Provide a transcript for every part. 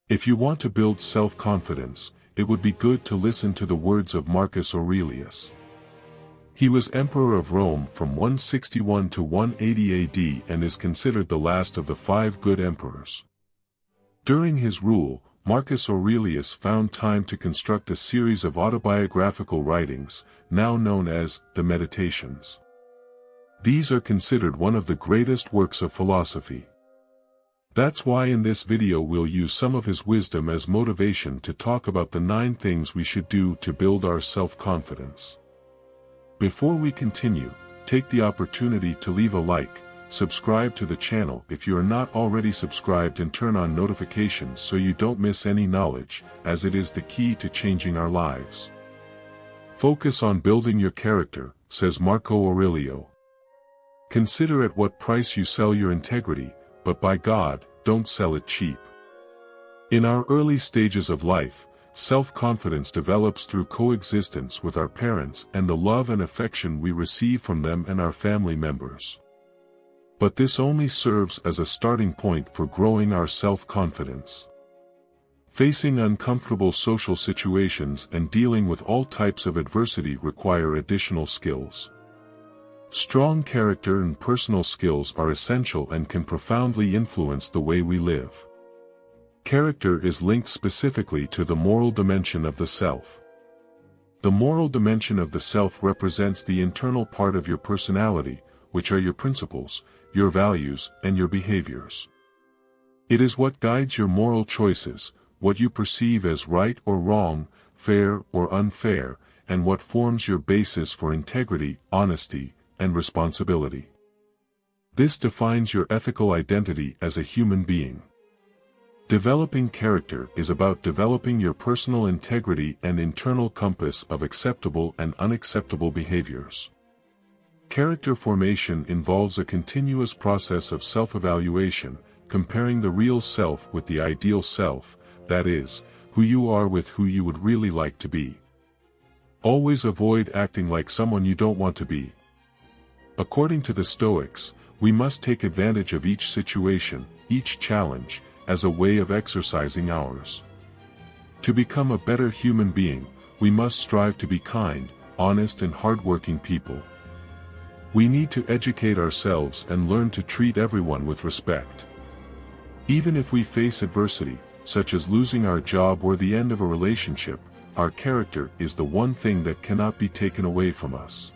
If you want to build self-confidence, it would be good to listen to the words of Marcus Aurelius. He was emperor of Rome from 161 to 180 AD and is considered the last of the 5 good emperors. During his rule, Marcus Aurelius found time to construct a series of autobiographical writings, now known as the Meditations. These are considered one of the greatest works of philosophy. That's why in this video we'll use some of his wisdom as motivation to talk about the 9 things we should do to build our self-confidence. Before we continue, take the opportunity to leave a like, subscribe to the channel if you are not already subscribed, and turn on notifications so you don't miss any knowledge, as it is the key to changing our lives. Focus on building your character, says Marco Aurelio. Consider at what price you sell your integrity, but by God, don't sell it cheap. In our early stages of life, self-confidence develops through coexistence with our parents and the love and affection we receive from them and our family members. But this only serves as a starting point for growing our self-confidence. Facing uncomfortable social situations and dealing with all types of adversity require additional skills. Strong character and personal skills are essential and can profoundly influence the way we live. Character is linked specifically to the moral dimension of the self. The moral dimension of the self represents the internal part of your personality, which are your principles, your values, and your behaviors. It is what guides your moral choices, what you perceive as right or wrong, fair or unfair, and what forms your basis for integrity, honesty, and responsibility. This defines your ethical identity as a human being. Developing character is about developing your personal integrity and internal compass of acceptable and unacceptable behaviors. Character formation involves a continuous process of self-evaluation, comparing the real self with the ideal self, that is, who you are with who you would really like to be. Always avoid acting like someone you don't want to be. According to the Stoics, we must take advantage of each situation, each challenge, as a way of exercising ours. To become a better human being, we must strive to be kind, honest and hardworking people. We need to educate ourselves and learn to treat everyone with respect. Even if we face adversity, such as losing our job or the end of a relationship, our character is the one thing that cannot be taken away from us.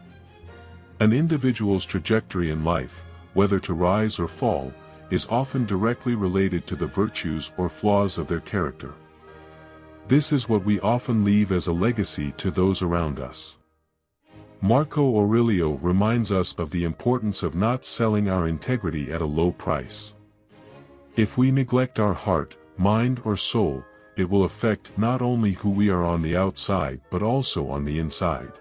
An individual's trajectory in life, whether to rise or fall, is often directly related to the virtues or flaws of their character. This is what we often leave as a legacy to those around us. Marco Aurelio reminds us of the importance of not selling our integrity at a low price. If we neglect our heart, mind or soul, it will affect not only who we are on the outside but also on the inside.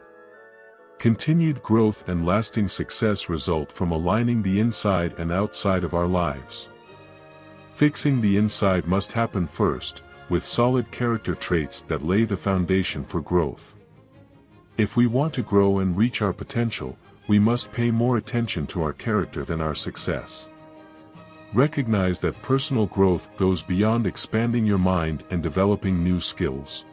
Continued growth and lasting success result from aligning the inside and outside of our lives. Fixing the inside must happen first, with solid character traits that lay the foundation for growth. If we want to grow and reach our potential, we must pay more attention to our character than our success. Recognize that personal growth goes beyond expanding your mind and developing new skills.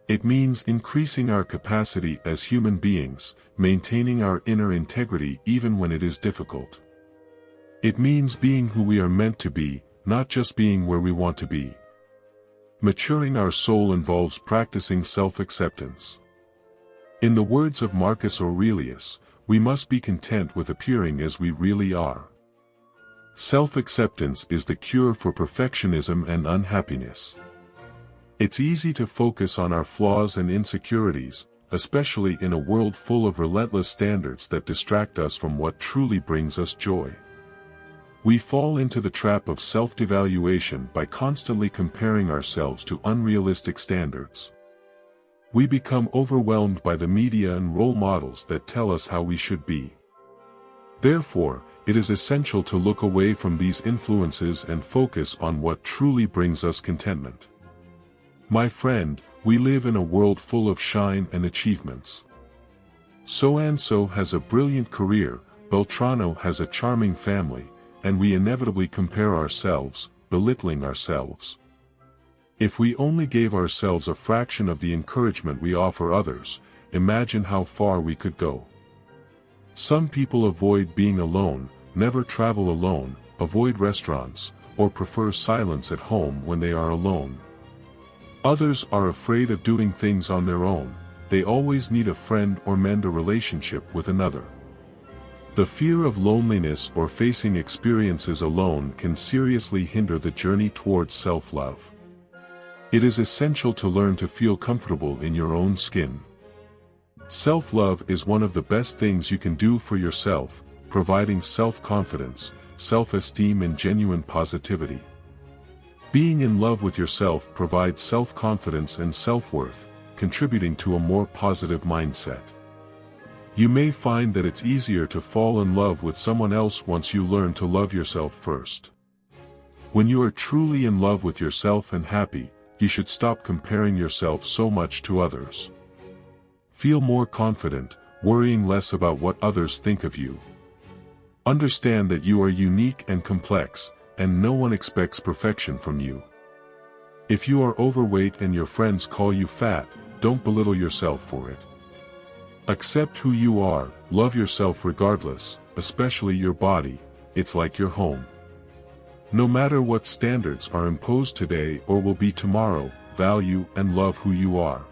It means increasing our capacity as human beings, maintaining our inner integrity even when it is difficult. It means being who we are meant to be, not just being where we want to be. Maturing our soul involves practicing self-acceptance. In the words of Marcus Aurelius, we must be content with appearing as we really are. Self-acceptance is the cure for perfectionism and unhappiness. It's easy to focus on our flaws and insecurities, especially in a world full of relentless standards that distract us from what truly brings us joy. We fall into the trap of self-devaluation by constantly comparing ourselves to unrealistic standards. We become overwhelmed by the media and role models that tell us how we should be. Therefore, it is essential to look away from these influences and focus on what truly brings us contentment. My friend, we live in a world full of shine and achievements. So-and-so has a brilliant career, Beltrano has a charming family, and we inevitably compare ourselves, belittling ourselves. If we only gave ourselves a fraction of the encouragement we offer others, imagine how far we could go. Some people avoid being alone, never travel alone, avoid restaurants, or prefer silence at home when they are alone. Others are afraid of doing things on their own, they always need a friend or mend a relationship with another. The fear of loneliness or facing experiences alone can seriously hinder the journey towards self-love. It is essential to learn to feel comfortable in your own skin. Self-love is one of the best things you can do for yourself, providing self-confidence, self-esteem and genuine positivity. Being in love with yourself provides self-confidence and self-worth, contributing to a more positive mindset. You may find that it's easier to fall in love with someone else once you learn to love yourself first. When you are truly in love with yourself and happy, you should stop comparing yourself so much to others. Feel more confident, worrying less about what others think of you. Understand that you are unique and complex, and no one expects perfection from you. If you are overweight and your friends call you fat, don't belittle yourself for it. Accept who you are, love yourself regardless, especially your body, it's like your home. No matter what standards are imposed today or will be tomorrow, value and love who you are.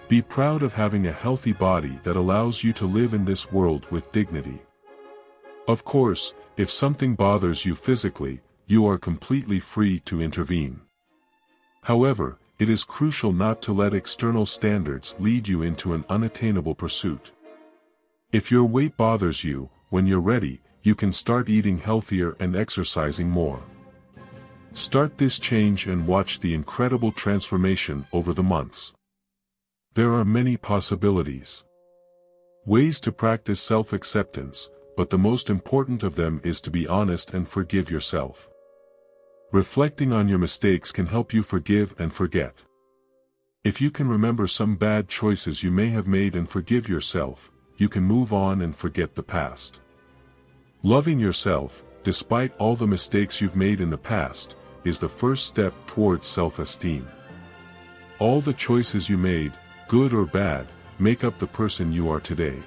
Be proud of having a healthy body that allows you to live in this world with dignity. Of course, if something bothers you physically, you are completely free to intervene. However, it is crucial not to let external standards lead you into an unattainable pursuit. If your weight bothers you, when you're ready, you can start eating healthier and exercising more. Start this change and watch the incredible transformation over the months. There are many possibilities. Ways to practice self-acceptance, but the most important of them is to be honest and forgive yourself. Reflecting on your mistakes can help you forgive and forget. If you can remember some bad choices you may have made and forgive yourself, you can move on and forget the past. Loving yourself, despite all the mistakes you've made in the past, is the first step towards self-esteem. All the choices you made, good or bad, make up the person you are today.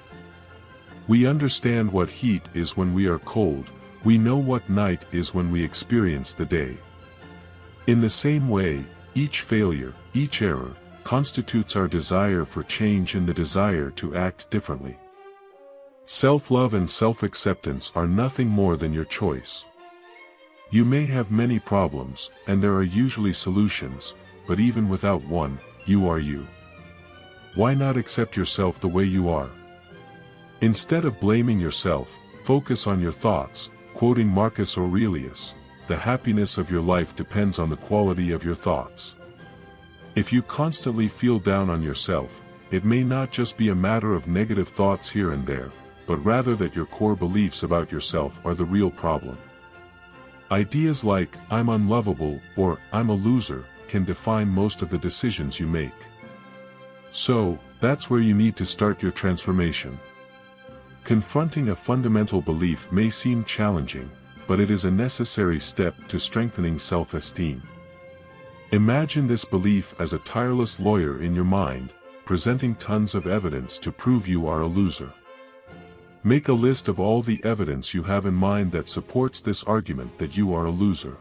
We understand what heat is when we are cold, we know what night is when we experience the day. In the same way, each failure, each error, constitutes our desire for change and the desire to act differently. Self-love and self-acceptance are nothing more than your choice. You may have many problems, and there are usually solutions, but even without one, you are you. Why not accept yourself the way you are? Instead of blaming yourself, focus on your thoughts, quoting Marcus Aurelius, "The happiness of your life depends on the quality of your thoughts." If you constantly feel down on yourself, it may not just be a matter of negative thoughts here and there, but rather that your core beliefs about yourself are the real problem. Ideas like, "I'm unlovable," or "I'm a loser," can define most of the decisions you make. So, that's where you need to start your transformation. Confronting a fundamental belief may seem challenging, but it is a necessary step to strengthening self-esteem. Imagine this belief as a tireless lawyer in your mind, presenting tons of evidence to prove you are a loser. Make a list of all the evidence you have in mind that supports this argument that you are a loser.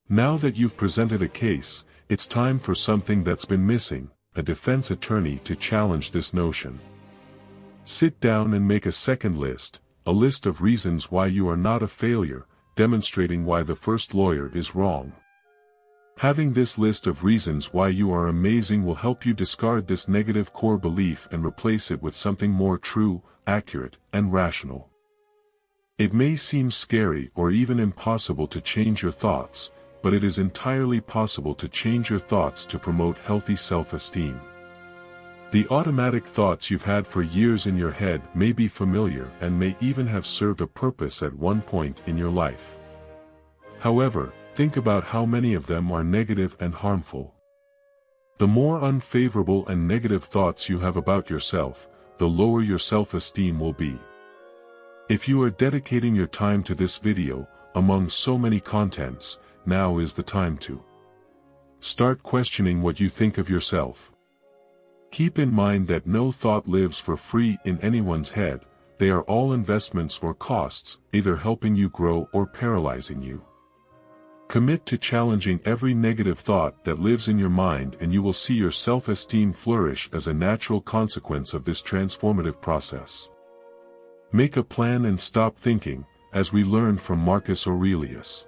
Now that you've presented a case, it's time for something that's been missing, a defense attorney to challenge this notion. Sit down and make a second list, a list of reasons why you are not a failure, demonstrating why the first lawyer is wrong. Having this list of reasons why you are amazing will help you discard this negative core belief and replace it with something more true, accurate, and rational. It may seem scary or even impossible to change your thoughts, but it is entirely possible to change your thoughts to promote healthy self-esteem. The automatic thoughts you've had for years in your head may be familiar and may even have served a purpose at one point in your life. However, think about how many of them are negative and harmful. The more unfavorable and negative thoughts you have about yourself, the lower your self-esteem will be. If you are dedicating your time to this video, among so many contents, now is the time to Start questioning what you think of yourself. Keep in mind that no thought lives for free in anyone's head. They are all investments or costs, either helping you grow or paralyzing you. Commit to challenging every negative thought that lives in your mind, and you will see your self-esteem flourish as a natural consequence of this transformative process. Make a plan and stop thinking, as we learned from Marcus Aurelius.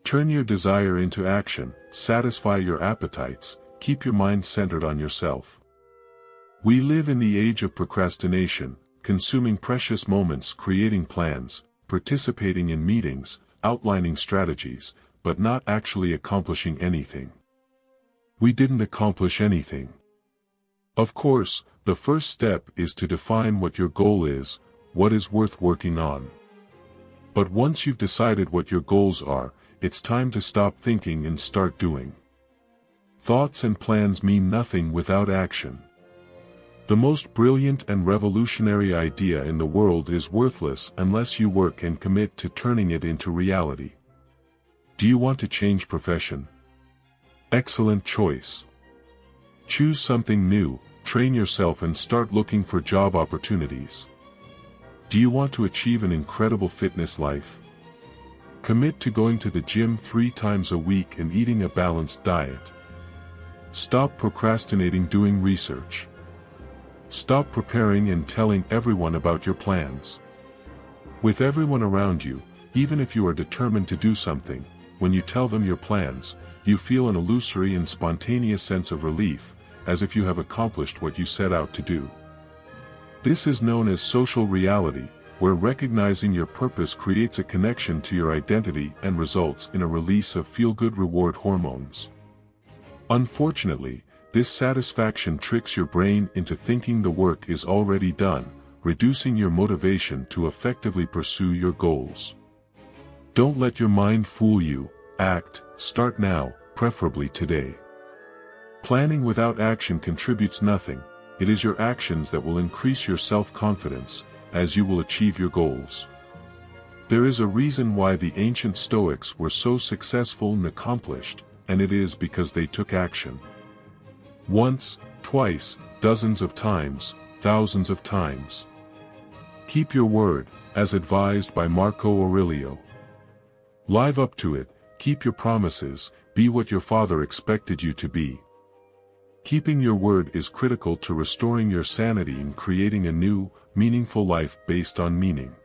Turn your desire into action, satisfy your appetites, keep your mind centered on yourself. We live in the age of procrastination, consuming precious moments creating plans, participating in meetings, outlining strategies, but not actually accomplishing anything. We didn't accomplish anything. Of course, the first step is to define what your goal is, what is worth working on. But once you've decided what your goals are, it's time to stop thinking and start doing. Thoughts and plans mean nothing without action. The most brilliant and revolutionary idea in the world is worthless unless you work and commit to turning it into reality. Do you want to change profession? Excellent choice. Choose something new, train yourself and start looking for job opportunities. Do you want to achieve an incredible fitness life? Commit to going to the gym 3 times a week and eating a balanced diet. Stop procrastinating doing research. Stop preparing and telling everyone about your plans. With everyone around you, even if you are determined to do something, when you tell them your plans, you feel an illusory and spontaneous sense of relief, as if you have accomplished what you set out to do. This is known as social reality, where recognizing your purpose creates a connection to your identity and results in a release of feel-good reward hormones. Unfortunately, this satisfaction tricks your brain into thinking the work is already done, reducing your motivation to effectively pursue your goals. Don't let your mind fool you. Act, start now, preferably today. Planning without action contributes nothing. It is your actions that will increase your self-confidence, as you will achieve your goals. There is a reason why the ancient Stoics were so successful and accomplished, and it is because they took action. Once, twice, dozens of times, thousands of times. Keep your word, as advised by Marco Aurelio. Live up to it, keep your promises, be what your father expected you to be. Keeping your word is critical to restoring your sanity and creating a new, meaningful life based on meaning.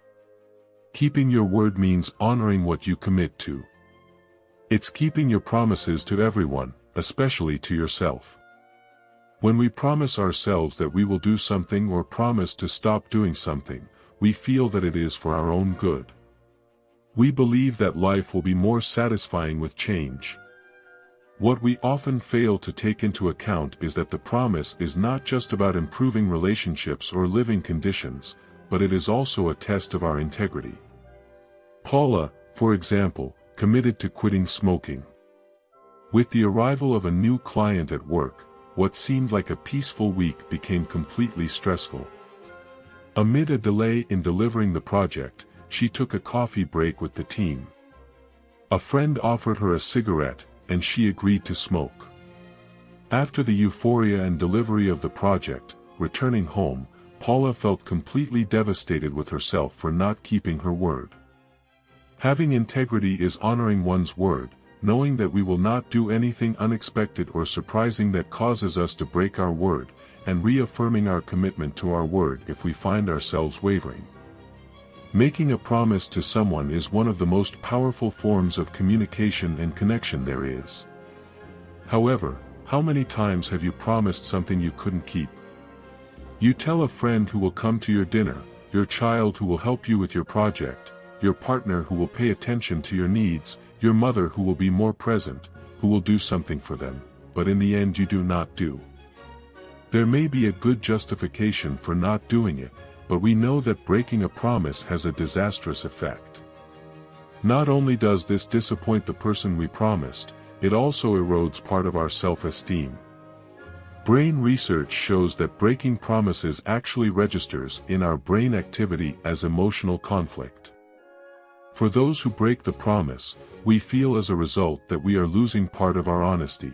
Keeping your word means honoring what you commit to. It's keeping your promises to everyone, especially to yourself. When we promise ourselves that we will do something or promise to stop doing something, we feel that it is for our own good. We believe that life will be more satisfying with change. What we often fail to take into account is that the promise is not just about improving relationships or living conditions, but it is also a test of our integrity. Paula, for example, committed to quitting smoking. With the arrival of a new client at work, what seemed like a peaceful week became completely stressful. Amid a delay in delivering the project, she took a coffee break with the team. A friend offered her a cigarette, and she agreed to smoke. After the euphoria and delivery of the project, returning home, Paula felt completely devastated with herself for not keeping her word. Having integrity is honoring one's word, knowing that we will not do anything unexpected or surprising that causes us to break our word, and reaffirming our commitment to our word if we find ourselves wavering. Making a promise to someone is one of the most powerful forms of communication and connection there is. However, how many times have you promised something you couldn't keep? You tell a friend who will come to your dinner, your child who will help you with your project, your partner who will pay attention to your needs, your mother who will be more present, who will do something for them, but in the end you do not do. There may be a good justification for not doing it, but we know that breaking a promise has a disastrous effect. Not only does this disappoint the person we promised, it also erodes part of our self-esteem. Brain research shows that breaking promises actually registers in our brain activity as emotional conflict. For those who break the promise, we feel as a result that we are losing part of our honesty.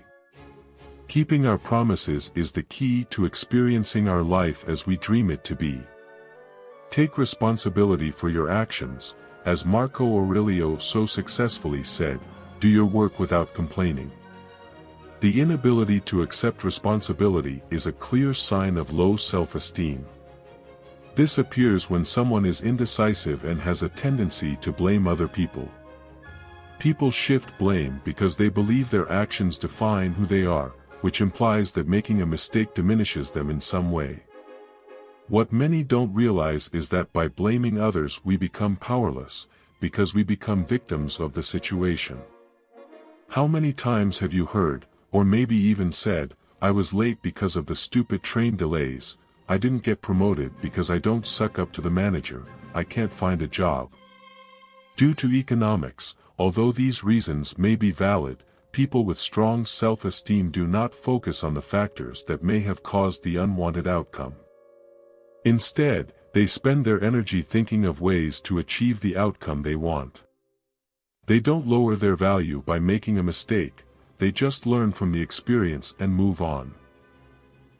Keeping our promises is the key to experiencing our life as we dream it to be. Take responsibility for your actions, as Marco Aurelio so successfully said, do your work without complaining. The inability to accept responsibility is a clear sign of low self-esteem. This appears when someone is indecisive and has a tendency to blame other people. People shift blame because they believe their actions define who they are, which implies that making a mistake diminishes them in some way. What many don't realize is that by blaming others we become powerless, because we become victims of the situation. How many times have you heard, or maybe even said, I was late because of the stupid train delays, I didn't get promoted because I don't suck up to the manager, I can't find a job. Due to economics, although these reasons may be valid, people with strong self-esteem do not focus on the factors that may have caused the unwanted outcome. Instead, they spend their energy thinking of ways to achieve the outcome they want. They don't lower their value by making a mistake, they just learn from the experience and move on.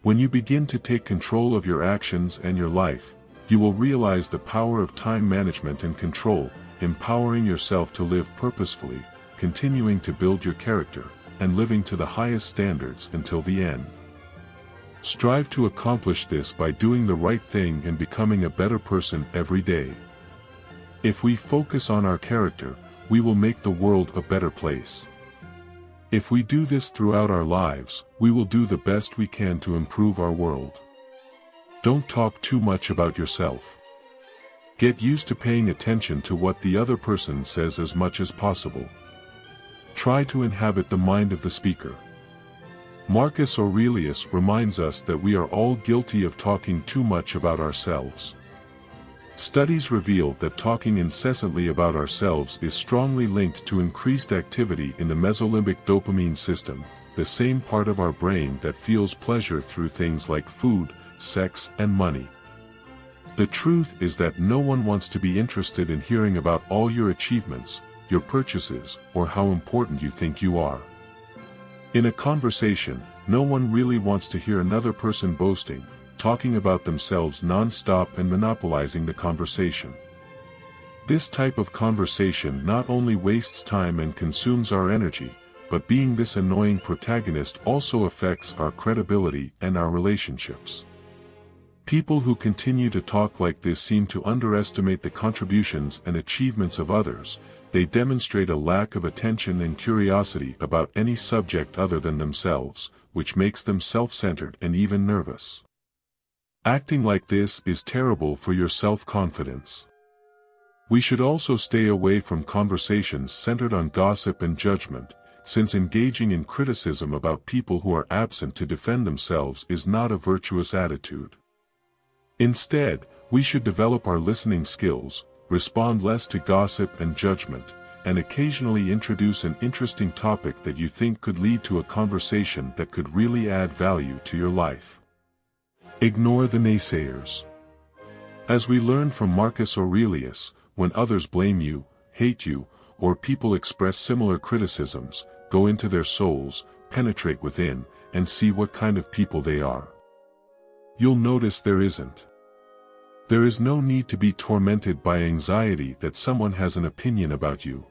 When you begin to take control of your actions and your life, you will realize the power of time management and control, empowering yourself to live purposefully, continuing to build your character, and living to the highest standards until the end. Strive to accomplish this by doing the right thing and becoming a better person every day. If we focus on our character, we will make the world a better place. If we do this throughout our lives, we will do the best we can to improve our world. Don't talk too much about yourself. Get used to paying attention to what the other person says as much as possible. Try to inhabit the mind of the speaker. Marcus Aurelius reminds us that we are all guilty of talking too much about ourselves. Studies reveal that talking incessantly about ourselves is strongly linked to increased activity in the mesolimbic dopamine system, the same part of our brain that feels pleasure through things like food, sex, and money. The truth is that no one wants to be interested in hearing about all your achievements, your purchases, or how important you think you are. In a conversation, no one really wants to hear another person boasting, talking about themselves non-stop and monopolizing the conversation. This type of conversation not only wastes time and consumes our energy, but being this annoying protagonist also affects our credibility and our relationships. People who continue to talk like this seem to underestimate the contributions and achievements of others. They demonstrate a lack of attention and curiosity about any subject other than themselves, which makes them self-centered and even nervous. Acting like this is terrible for your self-confidence. We should also stay away from conversations centered on gossip and judgment, since engaging in criticism about people who are absent to defend themselves is not a virtuous attitude. Instead, we should develop our listening skills, respond less to gossip and judgment, and occasionally introduce an interesting topic that you think could lead to a conversation that could really add value to your life. Ignore the naysayers. As we learn from Marcus Aurelius, when others blame you, hate you, or people express similar criticisms, go into their souls, penetrate within, and see what kind of people they are. You'll notice there isn't. There is no need to be tormented by anxiety that someone has an opinion about you.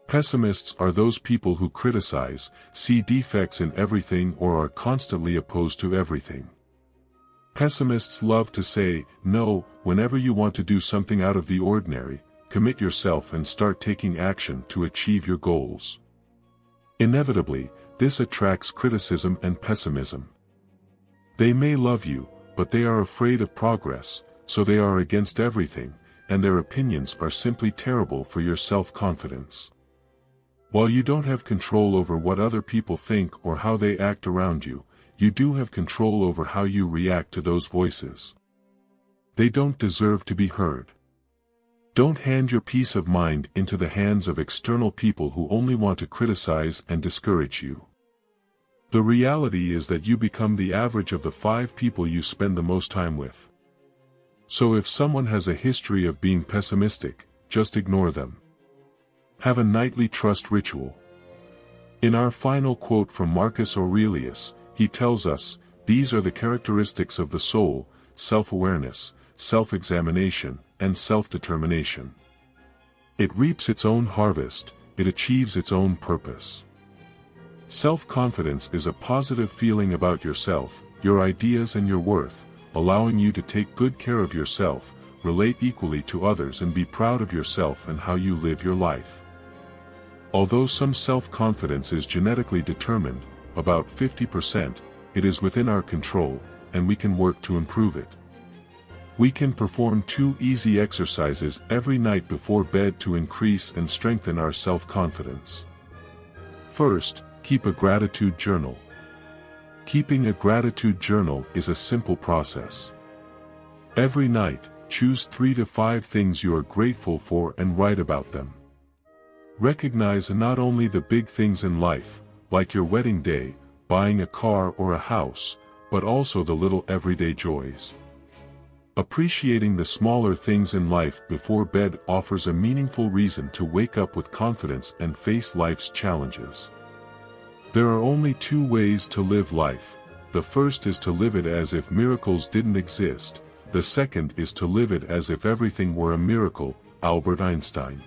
Pessimists are those people who criticize, see defects in everything, or are constantly opposed to everything. Pessimists love to say, no, whenever you want to do something out of the ordinary, commit yourself and start taking action to achieve your goals. Inevitably, this attracts criticism and pessimism. They may love you, but they are afraid of progress, so they are against everything, and their opinions are simply terrible for your self-confidence. While you don't have control over what other people think or how they act around you, you do have control over how you react to those voices. They don't deserve to be heard. Don't hand your peace of mind into the hands of external people who only want to criticize and discourage you. The reality is that you become the average of the 5 people you spend the most time with. So if someone has a history of being pessimistic, just ignore them. Have a nightly trust ritual. In our final quote from Marcus Aurelius, he tells us, "These are the characteristics of the soul: self-awareness, self-examination, and self-determination. It reaps its own harvest, it achieves its own purpose." Self-confidence is a positive feeling about yourself, your ideas and your worth, allowing you to take good care of yourself, relate equally to others and be proud of yourself and how you live your life. Although some self-confidence is genetically determined, about 50%, it is within our control, and we can work to improve it. We can perform 2 easy exercises every night before bed to increase and strengthen our self-confidence. First, keep a gratitude journal. Keeping a gratitude journal is a simple process. Every night, choose 3 to 5 things you are grateful for and write about them. Recognize not only the big things in life, like your wedding day, buying a car or a house, but also the little everyday joys. Appreciating the smaller things in life before bed offers a meaningful reason to wake up with confidence and face life's challenges. There are only 2 ways to live life. The first is to live it as if miracles didn't exist. The second is to live it as if everything were a miracle. Albert Einstein.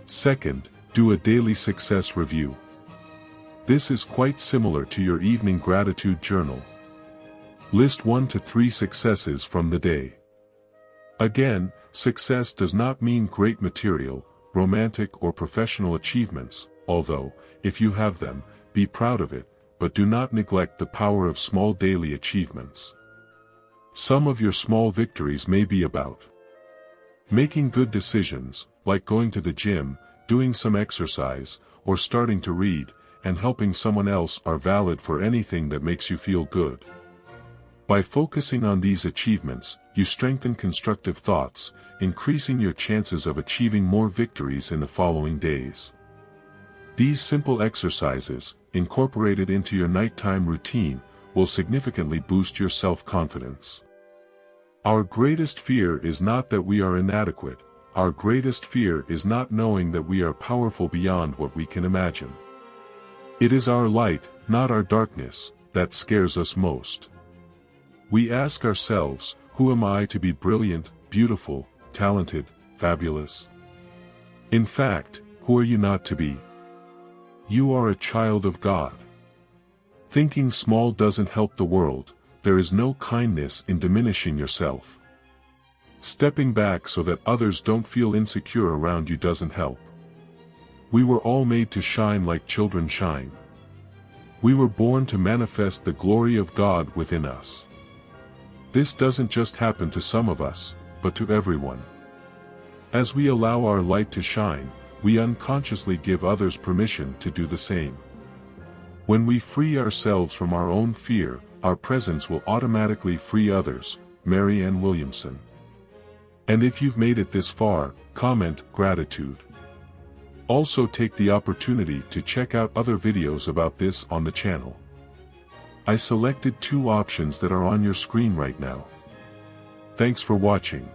Second, do a daily success review. This is quite similar to your evening gratitude journal. List 1 to 3 successes from the day. Again, success does not mean great material, romantic or professional achievements, although, if you have them, be proud of it, but do not neglect the power of small daily achievements. Some of your small victories may be about making good decisions, like going to the gym, doing some exercise, or starting to read, and helping someone else are valid for anything that makes you feel good. By focusing on these achievements, you strengthen constructive thoughts, increasing your chances of achieving more victories in the following days. These simple exercises, incorporated into your nighttime routine, will significantly boost your self-confidence. Our greatest fear is not that we are inadequate. Our greatest fear is not knowing that we are powerful beyond what we can imagine. It is our light, not our darkness, that scares us most. We ask ourselves, who am I to be brilliant, beautiful, talented, fabulous? In fact, who are you not to be? You are a child of God. Thinking small doesn't help the world. There is no kindness in diminishing yourself. Stepping back so that others don't feel insecure around you doesn't help. We were all made to shine like children shine. We were born to manifest the glory of God within us. This doesn't just happen to some of us, but to everyone. As we allow our light to shine, we unconsciously give others permission to do the same. When we free ourselves from our own fear, our presence will automatically free others. Mary Ann Williamson. And if you've made it this far, comment gratitude. Also take the opportunity to check out other videos about this on the channel. I selected 2 options that are on your screen right now. Thanks for watching.